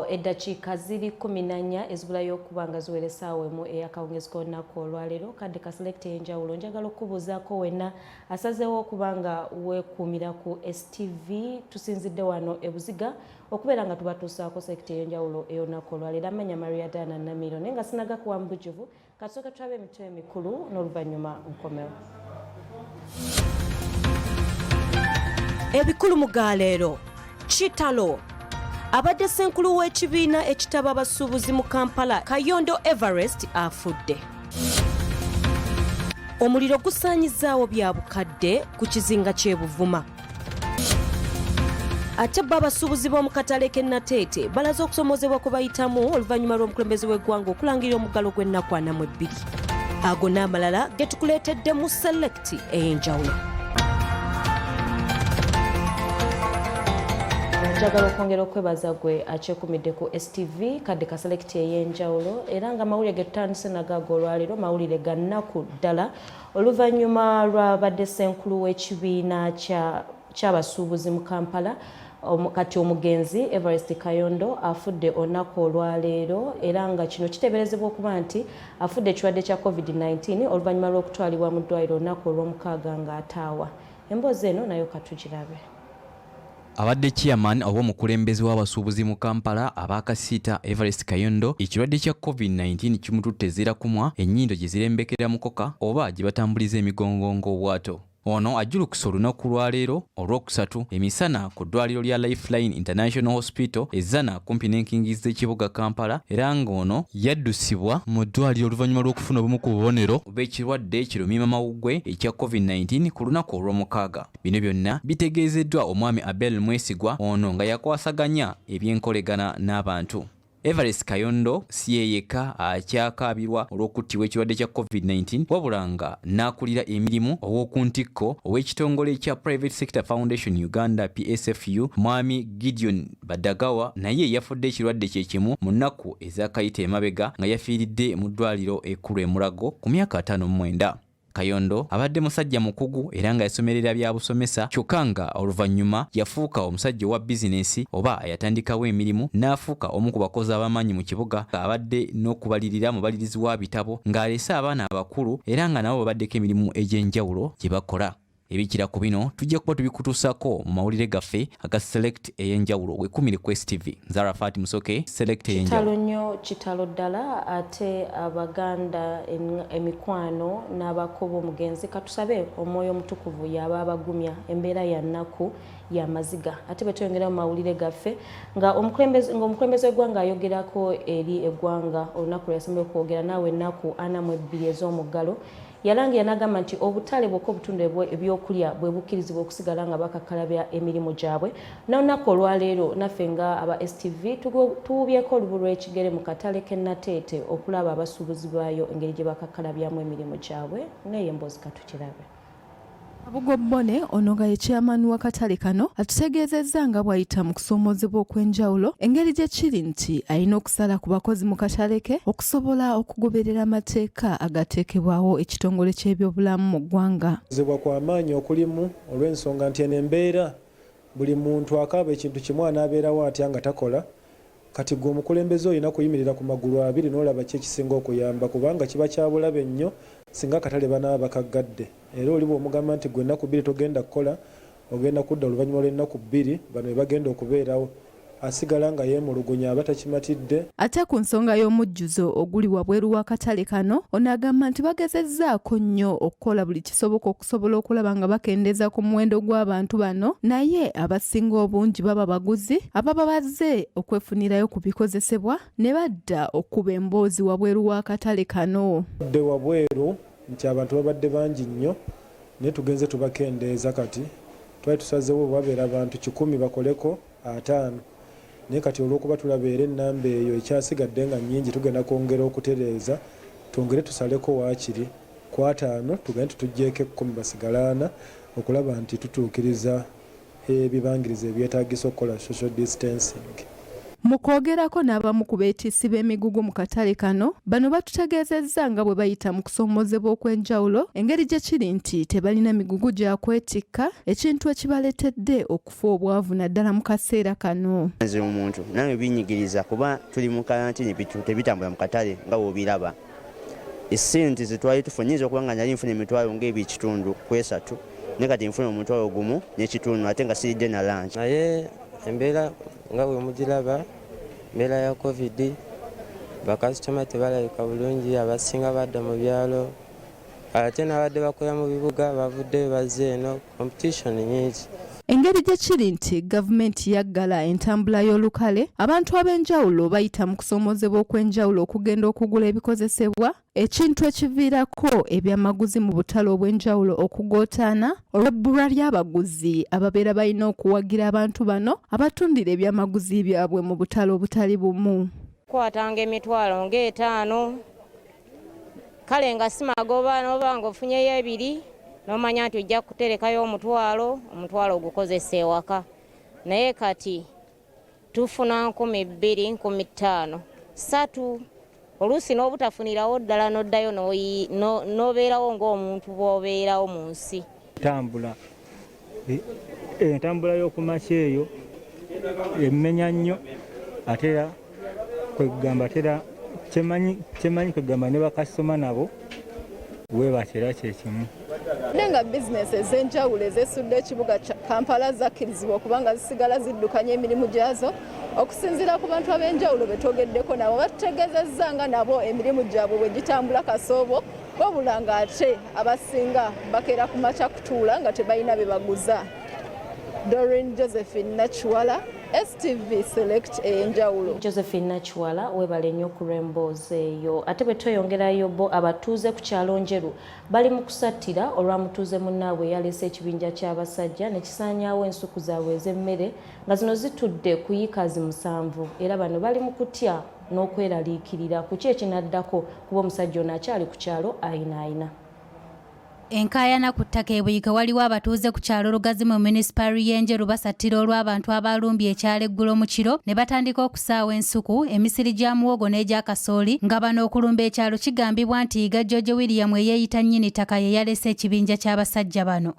awo eddakiika ziri 14 ezibulayo okuba nga ziwera essaawa emu ey'akawungeezi k'olunaku olwaleero. Kadde ka select ey'enjawulo njagala okubuuzaako wenna asazeewo okuba nga weekuumira ku STV tusinzidde wano e Buziga okubeera nga tubatuusaako select ey'enjawulo ey'olunaku olwaleero. Amanya Maria Dana Namiro naye nga sinaga kuwa mbujuvu kasooka tulabe emitwe emikulu n'oluvannyuma nkomewo. Ebikulu mu gaaleero KITALO abadde ssenkulu w'ekibiina ekitaba abasuubuzi mu Kampala KAYONDO EVEREST afudde. Omuliro gusaanyizaawo bya bukadde ku kizinga ky'e Buvuma. Ate bo abasuubuzi b'omu katale k'e Nateete balaze okusomozebwa kwe bayitamu oluvannyuma lw'omukulembeze w'eggwanga okulangirira omuggalo gw'ennaku 42. Ago n'amalala ge tukuleetedde mu select ey'enjawulo. Njagala okwongera okwebaza gwe akyekuumidde ku STV kadde ka select ey'enjawulo era nga mawulire ge tutandise nagaago olwaleero mawulire ga nnaku ddala oluvannyuma lwabadde ssenkulu w'ekibiina ky'abasuubuzi mu Kampala kati omugenzi Everest Kayondo afudde olunaku olwaleero era nga kino kiteeberezebwa okuba nti afudde ekirwadde kya COVID-19 oluvannyuma lw'okutwalibwa mu ddwaliro olunaku olw'omukaaga ng'ataawa. Emboozi eno nayo katugirabe. Abadde chairman obw'omukulembeze w'abasuubuzi mu Kampala abakasiita Everest Kayondo ekirwadde kya COVID-19 kimututte zira kumwa ennyindo gye zirembekera mukoka oba gye batambuliza emigongo ng'obwato. Ono ajulukisa olunaku lwaleero olwokusatu emisana ku ddwaliro lya Lifeline International Hospital ezzana kumpi n'enkingizi z'ekibuga Kampala era ng'ono yaddusibwa mu ddwaliro oluvannyuma lw'okufuna obumu ku bubonero bw'ekirwadde kirumima mawuggwe ekya COVID-19 ku lunaku olw'omukaaga. Bino byonna bitegeezeddwa omwami Abel Mwesigwa ono nga yakwasaganya eby'enkolegana n'abantu. Everest Kayondo si ye yekka akyakaabirwa olw'okuttibwa ekirwadde kya COVID-19 wabula nga n'akulira emirimu ow'okuntikko ow'ekitongole kya Private Sector Foundation Uganda PSFU mwami Gideon Badagawa naye yafudde ekirwadde kye kimu mu nnaku ez'akayita emabega nga yafiiridde mu ddwaliro ekkulu e Mulago ku myaka 59. Kayondo abadde musajja mukugu era nga yasomerera bya busomesa kyokka nga oluvannyuma yafuuka omusajja wa bizinesi oba yatandikawo emirimu n'afuuka omu ku bakozi ab'amaanyi mu kibuga abadde n'okubalirira mubalirizi wa bitabo ng'alese abaana abakulu era nga nabo babaddeko emirimu egy'enjawulo gye bakola. Ebikira ku bino tujja kuba tubikutuusako mu mawulire gaffe aga select ey'enjawulo wekumire ku STV. Zarafat Musoke, select ey'enjawulo. KITALO nnyo KITALO ddala ate abaganda emikwano n'abakuba omugenzi katusabe omwoyo omutukuvu yaba abagumya embeera ya nnaku ya maziga. Ate bwe tweyongera mu mawulire gaffe nga omukulembeze w'eggwanga ayogerako eri eggwanga olunaku lwasembayo okwogera naawe ennaku 42 ez'omuggalo yalangira n'agamba nti obutale bwokka obutunda ebyokulya bwe bukkirizibwa okusigala nga bakakkalabya emirimu gyabwe. N'olunaku olwaleero naffe nga aba STV tuwubyeko olubu lw'ekigere mu katale k'e Nateete okulaba abasuubuzi baayo engeri gye bakakkalabyamu emirimu gyabwe. Naye emboozi katukirabe. Abugo Bone ono nga ye chairman wa katale kano atutegeezezza nga bw'ayita mu kusoomozebwa okw'enjawulo engeri gye kiri nti alina okusala ku bakozi mu katale ke okusobola okugoberera amateeka agateekebwawo ekitongole ky'ebyobulamu mu ggwanga. Zebwa kwa maanyi okulimu olw'ensonga nti eno embeera buli muntu akaaba ekintu kimu anaabeerawo atya nga takola kati gwe omukulembeze olina kuyimirira ku magulu abiri n'olaba ki ekisinga okuyamba kubanga kiba kya bulabe nnyo singa akatale banaaba bakaggadde. Era oli bw'omugamba nti gwe ennaku 2 togenda kukola ogenda kudda oluvannyuma lw'ennaku 2 bano be bagenda okubeerawo asigala nga yeemulugunya aba takimatidde. Ate ku nsonga y'omujjuzo oguli wabweru w'akatale kano ono agamba nti bagezezzaako nnyo okukola buli kisoboka okusobola okulaba nga bakendeeza ku muwendo gw'abantu bano naye abasinga obungi baba baguzi ababa bazze okwefunirayo ku bikozesebwa ne badda okuba emboozi wabweru w'akatale kano. Dde wabweru nti abantu babadde bangi nnyo naye tugenze tubakendeeza kati twali tusazeewo babeera abantu 10 bakoleko 5 naye kati olw'okuba tulabeera ennamba eyo ekyasigadde nga nnyingi tugenda kwongera okutereeza twongere tusaleko waakiri ku 5 tugende tutuggyeko 10 basigala 4 okulaba nti tutuukiriza ebibangiriza ebyetaagisa okukola social distancing. Mu kwogerako n'abamu ku beetissi b'emigugu mu katale kano, bano batutegeezezza nga bwe bayita mu kusoomozebwa okw'enjawulo, engeri gye kiri nti tebalina migugu gya kwetikka, ekintu ekibaleetedde okufa obwavu naddala mu kaseera kano. Nze omuntu nange binyigiriza kuba tuli mu karantini tebitambula mu katale nga bw'obiraba. Essente ze twali tufunyiza okuba nga nali nfuna emitwalo ng'ebikitundu ku 3 ne kati nfuna omutwalo gumu n'ekitundu ate nga siridde na lanchi. Naye embeera nga bwe mugiraba, embeera ya COVID, bakasitoma tebalabika bulungi, abasinga badda mu byalo, ate n'abadde bakola mu bibuga bavudde bazze eno, competition nyingi. Engeri gye kiri nti gavumenti yaggala entambula y'olukale, abantu ab'enjawulo bayita mu kusoomozebwa okw'enjawulo okugenda okugula ebikozesebwa, ekintu ekiviirako ebyamaguzi mu butale obw'enjawulo okugootaana olw'ebbulwa ly'abaguzi ababeera balina okuwagira abantu bano abatundira ebyamaguzi byabwe mu butale obutali bumu. Kwatanga emitwalo ng'etaano, kale nga simagoba n'oba ng'ofunyeyo 2 n'omanya nti ojja kuterekayo omutwalo ogukozesa ewaka. Naye kati tufuna 2,000, 5,000, 3. Oluusi n'obutafunirawo ddala n'oddayo n'obeerawo ng'omuntu bw'obeerawo mu nsi. Entambula y'okumakya eyo emmenya nnyo, ate kwegamba kyemanyi kwegamba ne bakasitoma nabo bwe batera kyekimu. Nenga bizinesi ez'enjawulo ezesudde ekibuga Kampala zakkirizibwa okubanga zisigala ziddukanya emirimu gyazo okusinziira ku bantu ab'enjawulo betwogeddeko nabo batutegeezezza nga nabo emirimu gyabwe bwe gitambula kasoobo, wabula ng'ate abasinga bakeera ku makya kutuula nga tebalina be baguza. Doreen Josephine Nachiwala, STV Select Ey'enjawulo. Josephine Nachiwala webale nnyo ku emboozi eyo. Ate bwe tweyongerayo bo abatuuze ku kyalo Njeru bali mu kusattira olwamutuuze munnaabwe yaleese ekibinja ky'abasajja ne kisaanyaawo ensuku zaabwe ez'emmere nga zino zitudde ku yiikazi 7 era bano bali mu kutya n'okweraliikirira ku ki ekinaddako kuba omusajja ono akyali ku kyalo ayinaayina. Enkaayana ku ttaka e Buyika waliwo abatuuze ku kyalo Lugazi mu munisipali y'Enjeru basattira olw'abantu abalumbye ekyalo eggulo mu kiro ne batandika okusaawa ensuku, emisiri gya muwogo n'egya kasooli nga bano okulumba ekyalo kigambibwa nti Yiga George William eyeeyita nnyini ttaka ye yalese ekibinja ky'abasajja bano.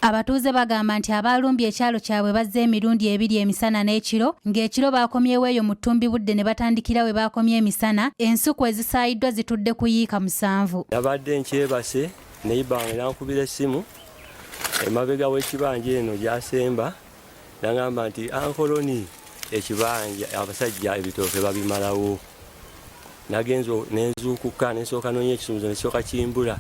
Abatuuze bagamba nti abalumbye ekyalo kyabwe bazze emirundi 2 emisana n'ekiro, ng'ekiro baakomyewo eyo mu ttumbi budde ne batandikira we baakomye emisana, ensuku ezisaayiddwa zitudde ku yiika 7. Nabadde nkyebase naye bange nankubira essimu emabega w'ekibanja eno gyasemba nagamba nti ankoloni ekibanja abasajja ebitooke babimalawo. Nagenze nenzuukuka nensooka noonya ekisumbuzo nesooka kimbula.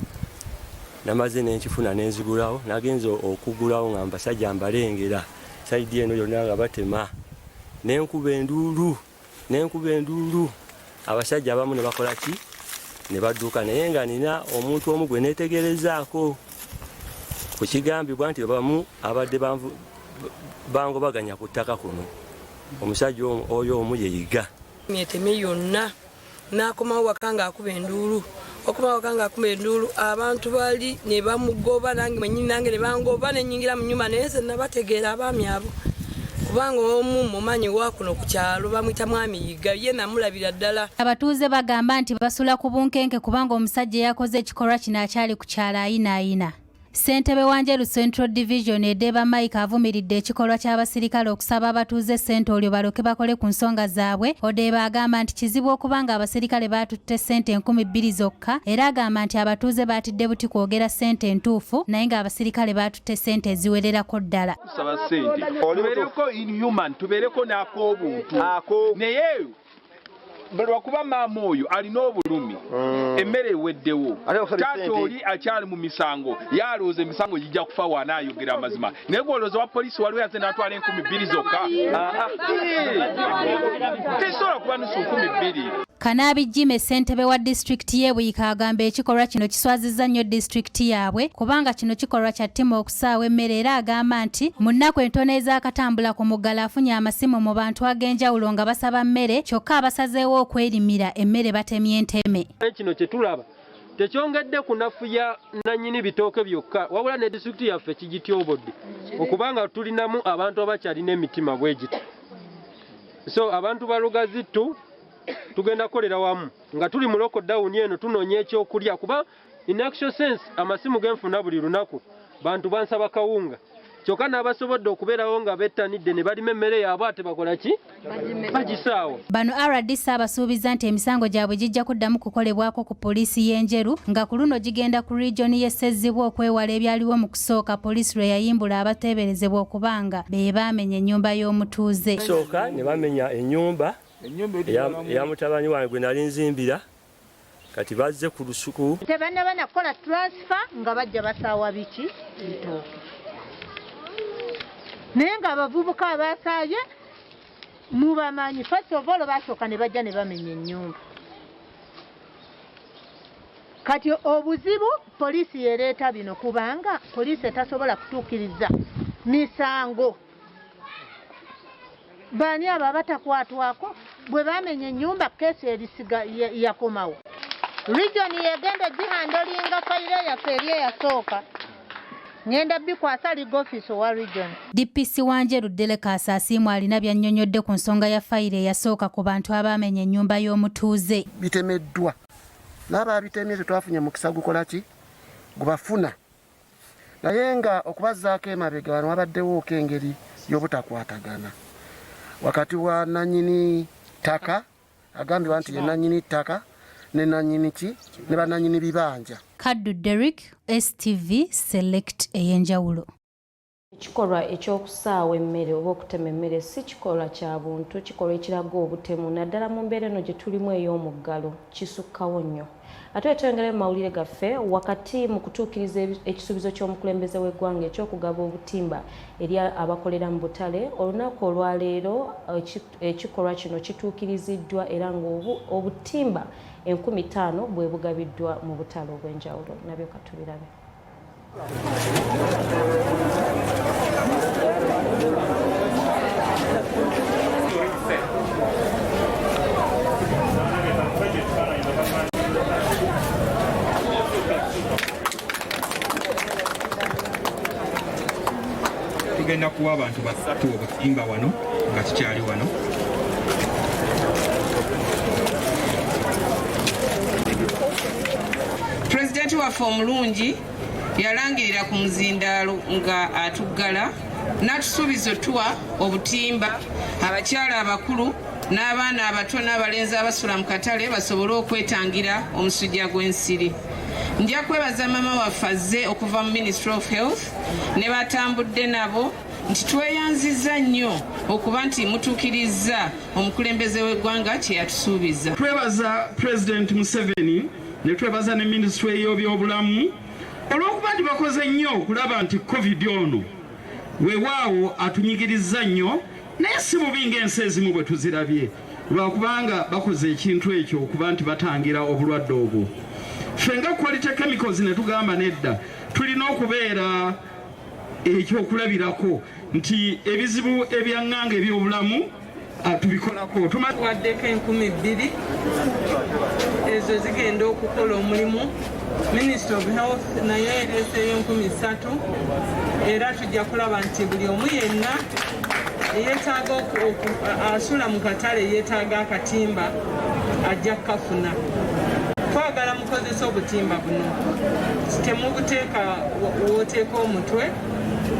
Namaze nenkifuna nenzigulawo, nagenze okugulawo nga mbasajja mbalengera saidi eno yonna nga batema, nenkuba enduulu abasajja abamu ne bakola ki ne badduka, naye nga nina omuntu omu gwe neetegerezaako ku kigambibwa nti bamu abadde bangobaganya ku ttaka kuno. Omusajja oyo omu ye Yiga eteme yonna n'akomawo waka ng'akuba enduulu. Okuma wakanga akuba enduulu abantu bali ne bamugoba nange mwennyini nange ne bangoba ne nnyingira mu nnyumba naye nze nabategeera abaami abo kubanga omu mumanyi wa kuno ku kyalo bamuyita mwami Yiga ye namulabira ddala. Abatuuze bagamba nti basula ku bunkenke kubanga omusajja yakoze ekikolwa kino akyali ku kyalo ayinaayina. Ssentebe wa Njeru Central Division Edeba Mike avumiridde ekikolwa ky'abasirikale okusaba abatuuze ssente olyo baloke bakole ku nsonga zaabwe. Odeba agamba nti kizibu okubanga abasirikale baatutte ssente 2,000 zokka era agamba nti abatuuze baatidde buti kwogera ssente entuufu naye ng'abasirikale baatutte ssente eziwererako ddala. Tusaba ssente tubeereko inhuman tubeereko n'ak'obuntu naye lwakuba maama oyo alina obulumi emmere eweddewo taata oli akyali mu misango yalooza emisango gijja kufa wanaayogera amazima naye gwolooza wa poliisi waliwo yaze n'atwala 2,000 zokka tesobola kuba nusu 2,000. Kanabi Jime ssentebe wa disitulikiti y'e Buyika agamba ekikolwa kino kiswazizza nnyo disitulikiti yaabwe kubanga kino kikolwa kya ttimu okusaawa emmere era agamba nti mu nnaku entono ez'akatambula ku muggalo afunye amasimu mu bantu ag'enjawulo nga basaba mmere kyokka abasazeewo okwerimira emmere batemye nteme. Kino kye tulaba tekyongedde kunafuya nanyini bitooke byokka wabula ne disitulikiti yaffe kigityobodde okubanga tulinamu abantu abakyalina emitima bwegiti. So abantu balugazittu tugenda kukolera wamu nga tuli mu lockdown eno tunoonya ekyokulya kuba in actual sense amasimu genfuna buli lunaku bantu bansaba kawunga kyokka n'abasobodde okubeerawo nga bettanidde ne balima emmere yaabwe ate bakola ki bagisaawa. Bano RDC abasuubiza nti emisango gyabwe gijja kuddamu kukolebwako ku poliisi y'enjeru nga ku luno gigenda ku region y'essezibwa okwewala ebyaliwo mu kusooka poliisi lwe yayimbula abateeberezebwa okubanga be baamenya ennyumba y'omutuuze. Sooka ne bamenya ennyumba ya mutabani wange gwe nali nzimbira kati bazze ku lusuku. Tebanaba nakola transfer nga bajja basaawa biki bitooke. Naye nga abavubuka abasaaye mubamanyi first of all basooka ne bajja ne bamenya ennyumba. Kati obuzibu poliisi yereeta bino kubanga poliisi etasobola kutuukiriza misango. Bani abo abatakwatwako bwe bamenya ennyumba keesi erisiga yakomawo. Region yegenda gihandolinga fayiro yaffe eri eyasooka. Ngenda bikwasa legal office wa region. DPC Wanjeru Deleka Asasimu alina byannyonnyodde ku nsonga ya fayiro eyasooka ku bantu abamenya ennyumba y'omutuuze. Bitemeddwa n'ababitemye tetwafunye mukisa gukola ki gubafuna naye nga okubazzaako emabega wano wabaddewo engeri y'obutakwatagana wakati wa nanyini ttaka agambibwa nti ye nanyini ttaka ne nanyini ki ne bananyini bibanja. Kaddu Derek, STV Select Ey'enjawulo. Ekikolwa ekyokusaawa emmere oba okutema emmere si kikolwa kya buntu, kikolwa ekiraga obutemu naddala mu mbeera eno gye tulimu ey'omuggalo kisukkawo nnyo. Ate twengere mu mawulire gaffe wakati mu kutuukiriza ekisuubizo ky'omukulembeze w'eggwanga eky'okugaba obutimba eri abakolera mu butale, olunaku olwaleero ekikolwa kino kituukiriziddwa era ng'obutimba 50,000 bwe bugabiddwa mu butale obw'enjawulo. Nabyo katubirabe. Tugenda kuwa abantu basatu obutimba wano nga kikyali wano. Pulezidenti waffe omulungi yalangirira ku muzindaalo nga atuggala n'atusuubiza otuwa obutimba abakyala abakulu n'abaana abato n'abalenzi abasula mu katale basobole okwetangira omusujja gw'ensiri. Nja kwebaza maama waffe azze okuva mu Ministry of Health ne batambudde nabo nti tweyanziza nnyo okuba nti mutuukiriza omukulembeze w'eggwanga kye yatusuubiza. Twebaza President Museveni ne twebaza ne Ministry y'ebyobulamu olw'okuba nti bakoze nnyo okulaba nti COVID ono weewaawo atunyigiriza nnyo naye si bubi ng'ensi ezimu bwe tuzirabye lwakubanga bakoze ekintu ekyo okuba nti batangira obulwadde obwo. Ffe nga Quality Chemicals ne tugamba nedda tulina okubeera ekyokulabirako nti ebizibu ebyaŋŋanga ebyobulamu tubikolako. Tuwaddeko 20,000 ezo zigenda okukola omulimu. Ministry of Health naye ereeseyo 3,000 era tujja kulaba nti buli omu yenna yeetaaga asula mu katale yeetaaga akatimba ajja kukafuna. Twagala mukozesa obutimba buno temubuteeka wooteeka omutwe.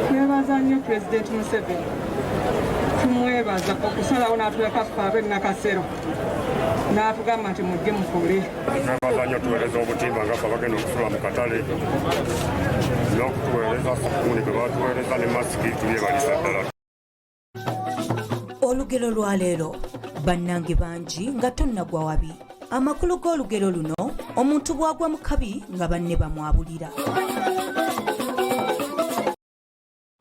Twebaza nnyo Pulezidenti Museveni, tumwebaza okusalawo n'atuleka ffe ab'ennakasero n'atugamba nti mujje mukole. Twebaza nnyo tuweereza obutimba nga ffe abagenda okusula mu katale n'okutuweereza sabbuuni gwe batuweereza ne masiki tulyebalisa ddala. Olugero lwa leero bannange bangi nga tonnagwa wabi. Amakulu g'olugero luno omuntu bw'agwa mu kabi nga banne bamwabulira.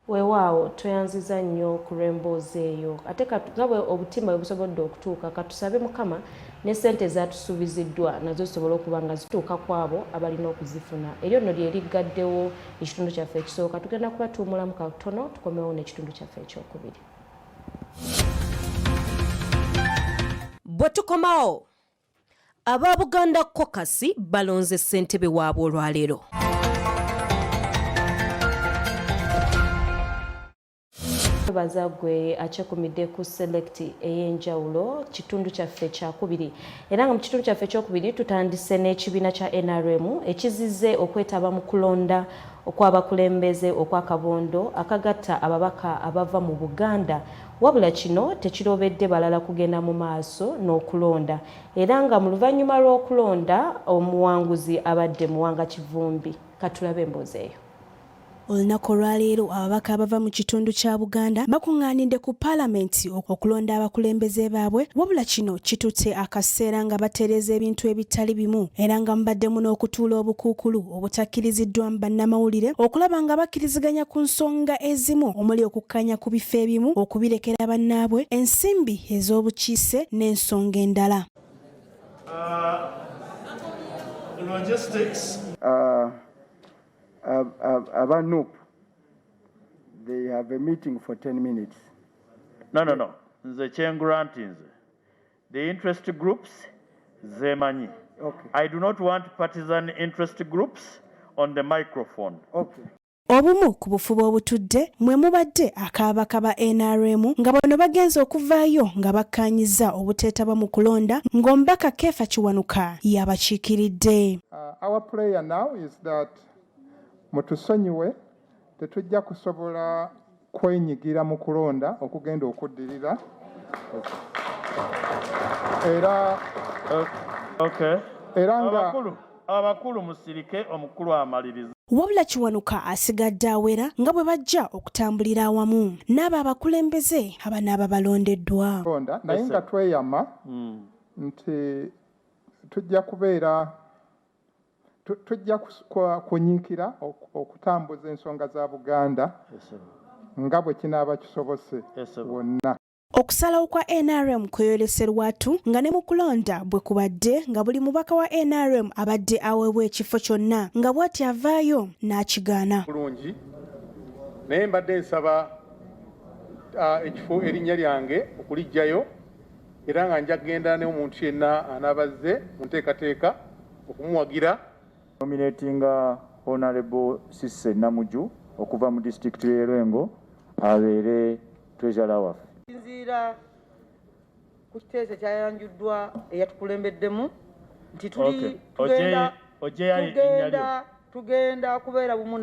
Weewaawo tweyanziza nnyo ku emboozi eyo ate nga bwe obutimba bwe busobodde okutuuka katusabe Mukama ne ssente zaatusuubiziddwa nazo zisobole okuba nga zituuka ku abo abalina okuzifuna. Eryo nno lye liggaddewo ekitundu kyaffe ekisooka. Tugenda kubatuumulamu katono tukomewo n'ekitundu kyaffe ekyokubiri. Bwe tukomawo aba Buganda Caucus balonze ssentebe waabwe olwaleero. Bazagwe achekumide ku select Ey'enjawulo kitundu kyaffe kyakubiri era nga mu kitundu kyaffe kyokubiri tutandise n'ekibiina kya NRM ekizize okwetaba mu kulonda okwabakulembeze okwa Kabondo akagatta ababaka abava mu Buganda wabula kino tekirobedde balala kugenda mu maaso n'okulonda era nga mu luvannyuma lw'okulonda omuwanguzi abadde Muwanga Kivumbi. Katulabe emboozi eyo. Olunaku olwaleero ababaka abava mu kitundu kya Buganda bakuŋŋaanidde ku paalamenti okulonda abakulembeze baabwe wabula kino kitutte akaseera nga batereeza ebintu ebitali bimu era nga mubaddemu n'okutuula obukuukulu obutakkiriziddwa mu bannamawulire okulaba nga bakkiriziganya ku nsonga ezimu omuli okukkanya ku bifo ebimu okubirekera bannaabwe ensimbi ez'obukiise n'ensonga endala. Abanup, they have a meeting for 10 minutes. No. The chain grantings. The interest groups, Zemani. Okay. I do not want partisan interest groups on the microphone. Okay. Obumu ku bufuba obutudde mwe mubadde akabaka ba NRM nga bano bagenze okuvaayo nga bakkaanyiza obuteetaba mu kulonda ng'omubaka Kefa Kiwanuka yabakiikiridde. Our prayer now is that mutusonyiwe tetujja kusobola kwenyigira mu kulonda okugenda okuddirira era nga abakulu musirike omukulu amaliriza. Wabula Kiwanuka asigadde awera nga bwe bajja okutambulira awamu n'abo abakulembeze abanaaba balondeddwa. Naye nga tweyama nti tujja kubeera tujja kunyiikira okutambuza ensonga za Buganda nga bwe kinaaba kisobose wonna. Okusalawo kwa NRM kweyoleserwatu nga ne mu kulonda bwe kubadde nga buli mubaka wa NRM abadde aweebwa ekifo kyonna nga bw'ati avaayo n'akigaana. Bulungi naye mbadde nsaba ekifo erinnya lyange okulijjayo era nga nja kugenda n'omuntu yenna anabazze mu nteekateeka okumuwagira. Nominating Honorable Sisse Namuju okuva mu district y'e Lwengo abeere treasurer waffe. Nzira ku kiteeso ekyayanjuddwa eyatukulembeddemu nti tugenda kubeera bumu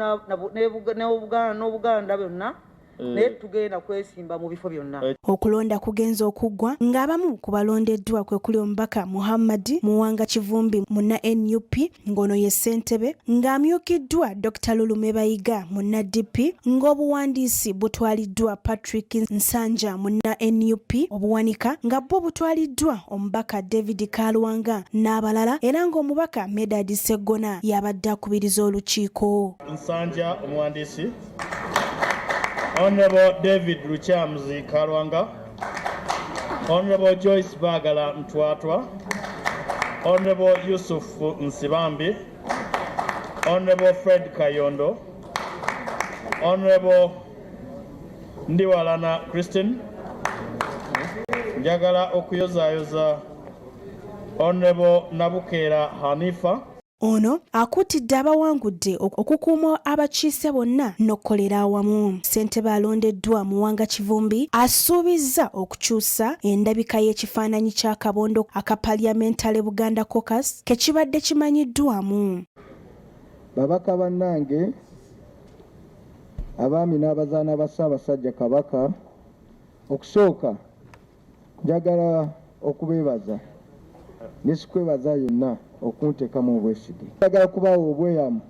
n'Obuganda byonna naye tugenda kwesimba mu bifo byonna. Okulonda kugenza okuggwa ng'abamu ku balondeddwa kwe kuli omubaka Muhammad Muwanga Kivumbi munna NUP ng'ono ye ssentebe ng'amyukiddwa Dr. Lulume Bayiga munna DP ng'obuwandiisi butwaliddwa Patrick Nsanja munna NUP obuwanika nga bwo butwaliddwa omubaka David Kalwanga n'abalala era ng'omubaka Medad Segona yabadde akubiriza olukiiko. Nsanja omuwandiisi, Honorable David Luchamzi Kalwanga, Honorable Joyce Bagala Mtwatwa, Honorable Yusuf Nsibambi, Honorable Fred Kayondo, Honorable Ndiwalana Christine, njagala okuyozaayoza Honorable Nabukera Hanifa. Ono akuutidde abawangudde okukuuma abakiise bonna n'okkolera awamu. Ssentebe alondeddwa Muwanga Kivumbi asuubizza okukyusa endabika y'ekifaananyi kya Kabondo aka Parliamentary Buganda Caucus ke kibadde kimanyiddwamu. Babaka bannange, abaami n'abazaana ba Ssaabasajja Kabaka, okusooka njagala okubeebaza ne sikwebaza yonna okunteekamu obwesige. Njagala kubaawa obweyamu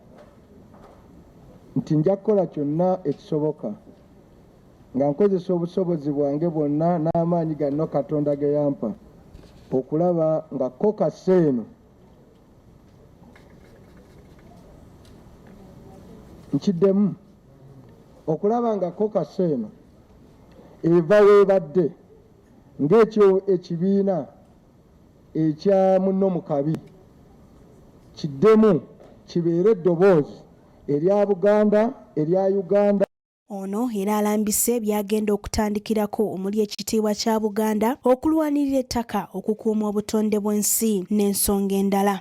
nti nja kukola kyonna ekisoboka nga nkozesa obusobozi bwange bwonna n'amaanyi ganno Katonda ge yampa okulaba nga caucus eno nkiddemu okulaba nga caucus eno eva weebadde ng'ekyo ekibiina ekya munno mu kabi kiddemu kibeere eddoboozi erya Buganda, erya Uganda. Ono era alambise byagenda okutandikirako omuli ekitiibwa kya Buganda okulwanirira ettaka okukuuma obutonde bw'ensi n'ensonga endala.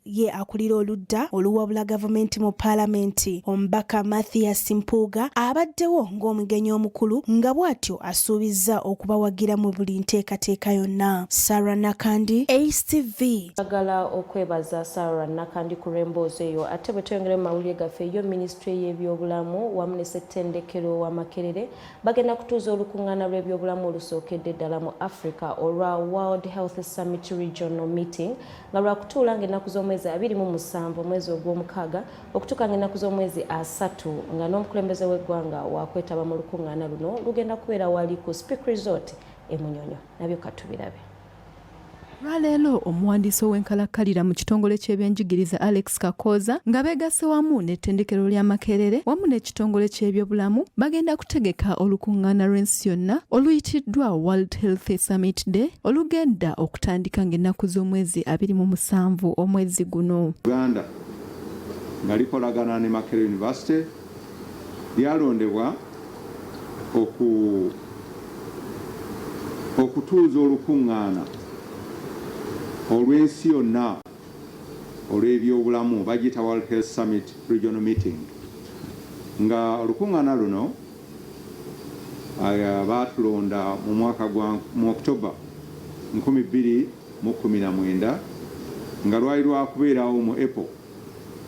Ye akulira oludda oluwabula gavumenti mu paalamenti omubaka Mathias Mpuuga abaddewo ng'omugenyi omukulu nga bw'atyo asuubizza okubawagira mu buli nteekateeka yonna. Sarah Nakandi, ACTV. Agala okwebaza Sarah Nakandi ku lw'emboozi eyo ate bwe tweyongera mu mawulire gaffe yo minisitule y'ebyobulamu wamu ne ssettendekero wa Makerere bagenda kutuuza olukuŋŋaana lw'ebyobulamu olusookedde ddala mu Africa olwa World Health Summit Regional Meeting nga lwakutuula ng'ennaku z'omwezi 27 omwezi ogw'omukaaga okutuuka ng'ennaku z'omwezi 3 nga n'omukulembeze w'eggwanga wakwetaba mu lukuŋŋaana luno lugenda kubeera wali ku Speak Resort e Munyonyo. Nabyo katubirabe. Lwaleero omuwandiisi ow'enkalakkalira mu kitongole ky'ebyenjigiriza Alex Kakoza nga beegase wamu n'ettendekero lya Makerere wamu n'ekitongole ky'ebyobulamu bagenda kutegeka olukuŋŋaana lw'ensi yonna oluyitiddwa World Health Summit Day olugenda okutandika ng'ennaku z'omwezi 27 omwezi guno. Uganda nga likolagana ne Makerere University lyalondebwa okutuuza olukuŋŋaana olw'ensi yonna olw'ebyobulamu bagiyita World Health Summit Regional Meeting nga olukuŋŋaana luno baatulonda mu mwaka mu October 2019 nga lwali lwakubeerawo mu April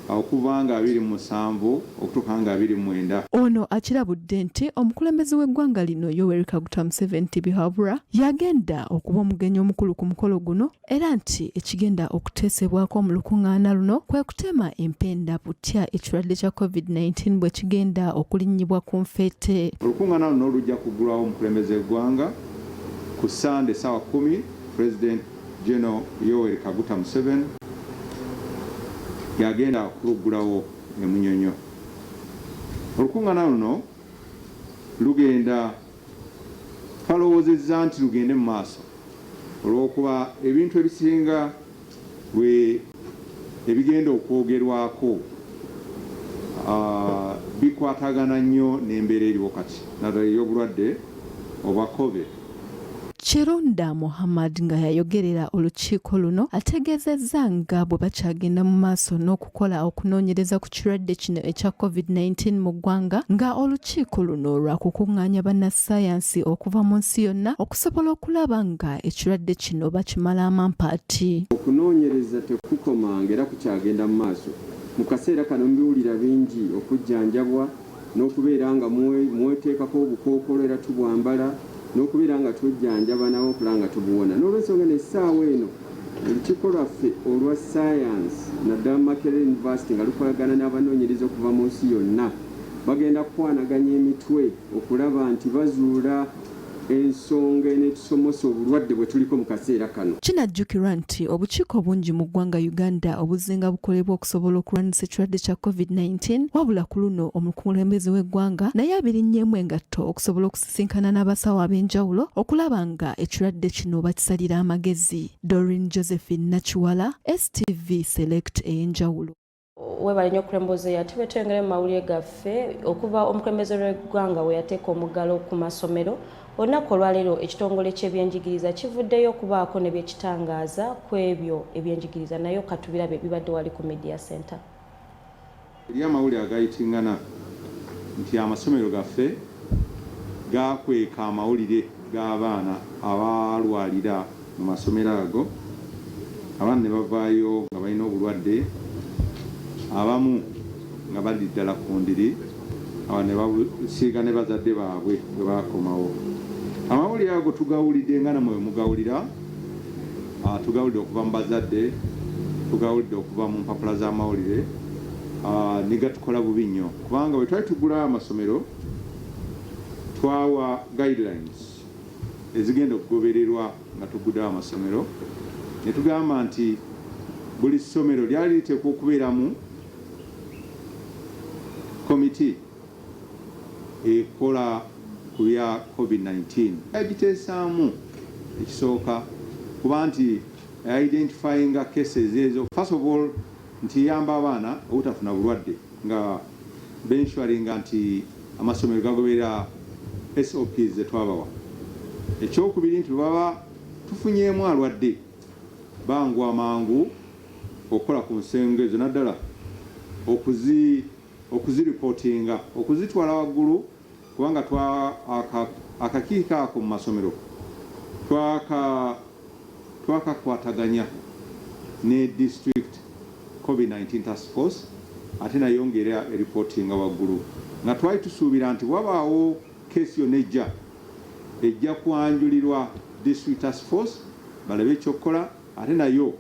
okuva nga 27 okutuuka nga 29. Ono akirabudde nti omukulembeze w'eggwanga lino Yoweri Kaguta Museveni Bihabura yagenda okuba omugenyi omukulu ku mukolo guno era nti ekigenda okuteesebwako mu lukuŋŋaana luno kwe kutema empenda butya ekirwadde kya COVID-19 bwe kigenda okulinnyibwa ku nfeete. Olukuŋŋaana luno lujja kuggulwawo omukulembeze w'eggwanga ku Sande ssaawa 10 President General Yoweri Kaguta Museveni yagenda kuluggulawo e Munyonyo. Olukuŋŋaana luno lugenda twalowoozezza nti lugende mu maaso olw'okuba ebintu ebisinga ebigenda okwogerwako bikwatagana nnyo n'embeera eriwo kati naddala ey'obulwadde obwa COVID. Kirunda Muhammad nga yayogerera olukiiko luno ategeezezza nga bwe bakyagenda mu maaso n'okukola okunoonyereza ku kirwadde kino ekya COVID-19 mu ggwanga nga olukiiko luno lwakukuŋŋaanya bannassaayansi okuva mu nsi yonna okusobola okulaba nga ekirwadde kino bakimala amampaati. Okunoonyereza tekukomanga era kukyagenda mu maaso. Mu kaseera kano mbiwulira bingi okujjanjabwa n'okubeera nga mweteekako obukookolo era tubwambala n'okubeera nga tujjanjaba nabo okulaba nga tubuwona. N'olw'ensonga n'essaawa eno olukiiko lwaffe olwa saayansi naddala Makerere University nga lukolagana n'abanoonyereza okuva mu nsi yonna bagenda kukwanaganya emitwe okulaba nti bazuula ensonga n'etusomosa obulwadde bwe tuliko mu kaseera kano. Kinajjukirwa nti obukiiko bungi mu ggwanga Uganda obuzinga bukolebwa okusobola okulwanyisa ekirwadde kya COVID-19 wabula ku luno omukulembeze w'eggwanga naye abirinnyeemu engatto okusobola okusisinkana n'abasawo ab'enjawulo okulaba nga ekirwadde kino bakisalira amagezi. Doreen Josephine Nakiwala, STV Select Ey'enjawulo. Webale nnyo okulembooza ate bwe tweyongera mu mawulire gaffe okuva omukulembeze w'eggwanga we yateeka omuggalo ku masomero olunaku olwaleero ekitongole ky'ebyenjigiriza kivuddeyo okubaako ne byekitangaaza ku ebyo ebyenjigiriza nayo katubirabe bibadde wali ku media center. Eri amawulire agayitingana nti amasomero gaffe gakweka amawulire g'abaana abalwalira mu masomero ago abaana ne bavaayo nga balina obulwadde abamu nga bali ddala ku ndiri ne babusiiga ne bazadde baabwe bwe bakomawo. Amawulire ago tugawulidde nga namwe mugawulira, tugawulidde okuva mu bazadde, tugawulidde okuva mu mpapula z'amawulire, ne gatukola bubi nnyo kubanga bwe twali tugula amasomero twawa guidelines ezigenda okugobererwa nga tugudde amasomero ne tugamba nti buli ssomero lyali liteekwa okubeeramu komiti ekola ku bya COVID-19 agiteesaamu ekisooka kuba nti identifying cases ezo first of all nti yamba abaana obutafuna bulwadde nga bensuring nti amasomero gagoberera SOPs zetwabawa. Ekyokubiri nti baba tufunyeemu alwadde bangu amangu okukola ku nsonga ezo naddala okuziripotinga okuzitwala waggulu kubanga akakiiko ako mu masomero twakakwataganya ne district COVID-19 task force ate nayongera reportinga waggulu nga twali tusuubira nti wabaawo keesi yonna ejja kwanjulirwa district task force balabe ekyokukola ate nayo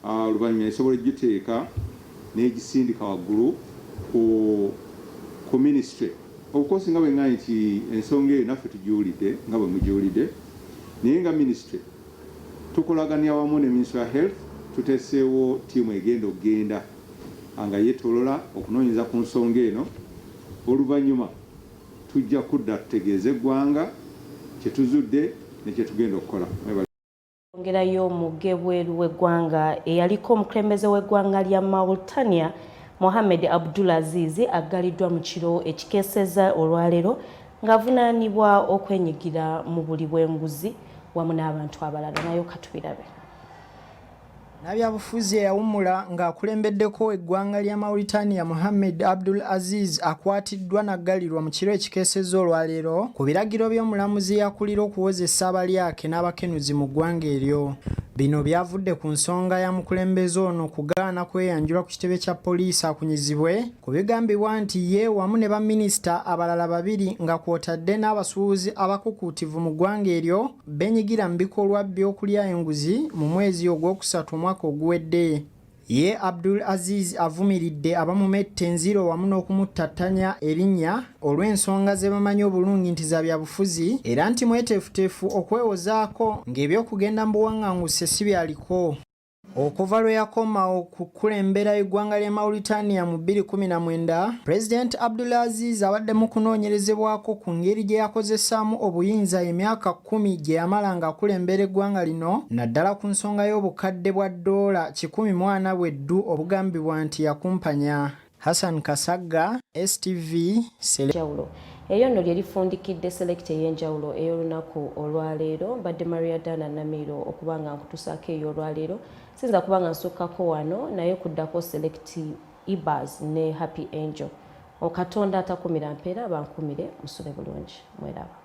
oluvannyuma esobola egiteeka n'egisindika waggulu ku ministry. Of course nga bwe ŋŋambye nti ensonga eyo naffe tugiwulidde nga bwe mugiwulidde naye nga ministry tukolaganya wamu ne ministry ya health tuteeseewo ttiimu egenda okugenda nga yeetolola okunoonyeza ku nsonga eno oluvannyuma tujja kudda tutegeeza eggwanga kyetuzudde ne kyetugenda okukola. Ongerayo omugge bweru w'eggwanga eyaliko omukulembeze w'eggwanga lya Mauritania Mohamed Abdulaziz aggaliddwa mu kiro ekikeeseza olwaleero ng'avunaanibwa okwenyigira mu buli bw'enguzi wamu n'abantu abalala. Nayo katubirabe. Nabyabufuzi eyawummula ng'akulembeddeko eggwanga lya Mauritania Mohamed Abdulaziz akwatiddwa n'aggalirwa mu kiro ekikeeseza olwaleero ku biragiro by'omulamuzi yakulira okuwozesa abalyake n'abakenuzi mu ggwanga eryo. Bino byavudde ku nsonga ya mukulembeze ono kugaana kweyanjula ku kitebe kya poliisi akunyizibwe ku bigambibwa nti ye wamu ne baminisita abalala babiri nga kwotadde n'abasuubuzi abakukuutivu mu ggwanga eryo benyigira mu bikolwa by'okulya enguzi mu mwezi ogwokusatu omwaka oguwedde. Ye Abdul Aziz avumiridde abamumette enziro wamu n'okumuttattanya erinnya olw'ensonga ze bamanyi obulungi nti za byabufuzi era nti mweteefuteefu okwewozaako ng'ebyokugenda mu buwaŋŋanguse si byaliko. Okuva lwe yakoma okukulembera eggwanga lya Mauritania mu 2019, President Abdulaziz abadde mu kunoonyerezebwako ku ngeri gye yakozesaamu obuyinza emyaka 10 gye yamala ng'akulembera eggwanga lino naddala ku nsonga y'obukadde bwa $100 bweddu obugambibwa nti yakumpanya. Hassan Kasagga, STV, Ey'enjawulo. Eyo nno lye lifundikidde selekiti ey'enjawulo ey'olunaku olwaleero. Mbadde Maria Dana Namiro okuba nga nkutusaako ey'olwaleero. Sinza kuba nga nsukkako wano naye kuddako selekiti Ibaz ne Happy Angel. Okatonda atakumira mpeera bankumire musule bulungi. Mweraba.